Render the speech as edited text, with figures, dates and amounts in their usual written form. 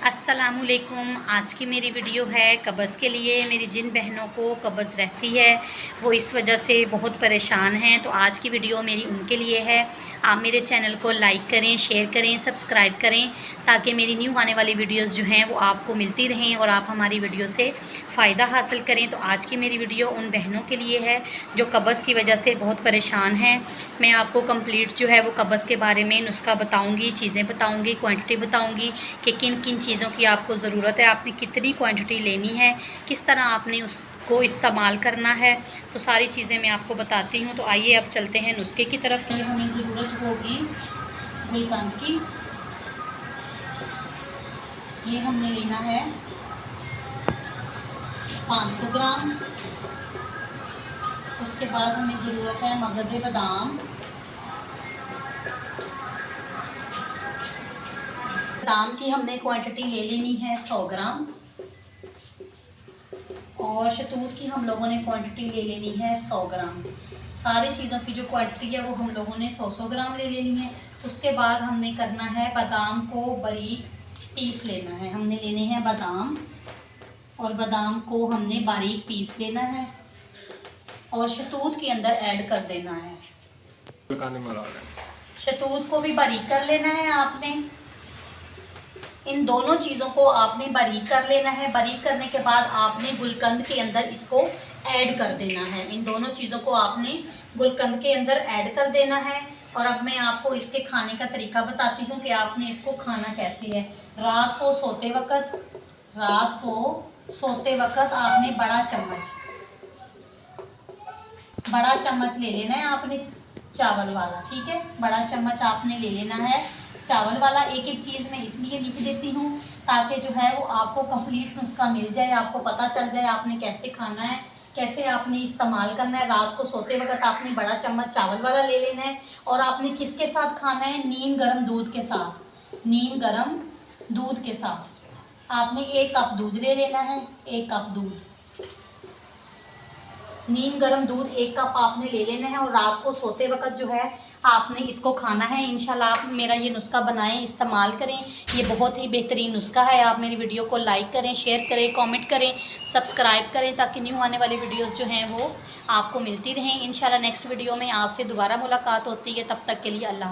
अस्सलामुअलैकुम। आज की मेरी वीडियो है कब्ज़ के लिए। मेरी जिन बहनों को कब्ज़ रहती है वो इस वजह से बहुत परेशान हैं, तो आज की वीडियो मेरी उनके लिए है। आप मेरे चैनल को लाइक करें, शेयर करें, सब्सक्राइब करें ताकि मेरी न्यू आने वाली वीडियोस जो हैं वो आपको मिलती रहें और आप हमारी वीडियो से फ़ायदा हासिल करें। तो आज की मेरी वीडियो उन बहनों के लिए है जो कब्ज़ की वजह से बहुत परेशान हैं। मैं आपको कंप्लीट जो है वो कब्ज़ के बारे में नुस्खा बताऊँगी, चीज़ें बताऊँगी, क्वान्टिटी बताऊँगी कि किन किन चीज़ों की आपको ज़रूरत है, आपने कितनी क्वांटिटी लेनी है, किस तरह आपने उसको इस्तेमाल करना है, तो सारी चीज़ें मैं आपको बताती हूँ। तो आइए अब चलते हैं नुस्खे की तरफ। ये हमें ज़रूरत होगी गुलकंद की। ये हमने लेना है 500 ग्राम। उसके बाद हमें ज़रूरत है मगज़े बादाम। बादाम की हमने क्वांटिटी ले लेनी है 100 ग्राम और शतूत की हम लोगों ने क्वांटिटी ले लेनी है 100 ग्राम। सारी चीज़ों की जो क्वांटिटी है वो हम लोगों ने 100 ग्राम ले लेनी है। उसके बाद हमने करना है बादाम को बारीक पीस लेना है। हमने लेने हैं बादाम और बादाम को हमने बारीक पीस लेना है और शतूत के अंदर ऐड कर देना है। शतूत को भी बारीक कर लेना है आपने। इन दोनों चीज़ों को आपने बारीक कर लेना है। बारीक करने के बाद आपने गुलकंद के अंदर इसको ऐड कर देना है। इन दोनों चीज़ों को आपने गुलकंद के अंदर ऐड कर देना है। और अब मैं आपको इसके खाने का तरीका बताती हूँ कि आपने इसको खाना कैसे है। रात को सोते वक्त आपने बड़ा चम्मच ले लेना है आपने चावल वाला, ठीक है। बड़ा चम्मच आपने ले लेना है चावल वाला। एक एक चीज़ मैं इसलिए लिख देती हूँ ताकि जो है वो आपको कंप्लीट नुस्खा मिल जाए, आपको पता चल जाए आपने कैसे खाना है, कैसे आपने इस्तेमाल करना है। रात को सोते वक्त आपने बड़ा चम्मच चावल वाला ले लेना है और आपने किसके साथ खाना है, नीम गर्म दूध के साथ। नीम गर्म दूध के साथ आपने 1 कप दूध ले लेना है। 1 कप दूध, नीम गर्म दूध 1 कप आपने ले लेना है और रात को सोते वक्त जो है आपने इसको खाना है। इंशाल्लाह आप मेरा ये नुस्खा बनाएं, इस्तेमाल करें। ये बहुत ही बेहतरीन नुस्खा है। आप मेरी वीडियो को लाइक करें, शेयर करें, कमेंट करें, सब्सक्राइब करें ताकि न्यू आने वाली वीडियोस जो हैं वो आपको मिलती रहें। इंशाल्लाह नेक्स्ट वीडियो में आपसे दोबारा मुलाकात होती है। तब तक के लिए अल्लाह।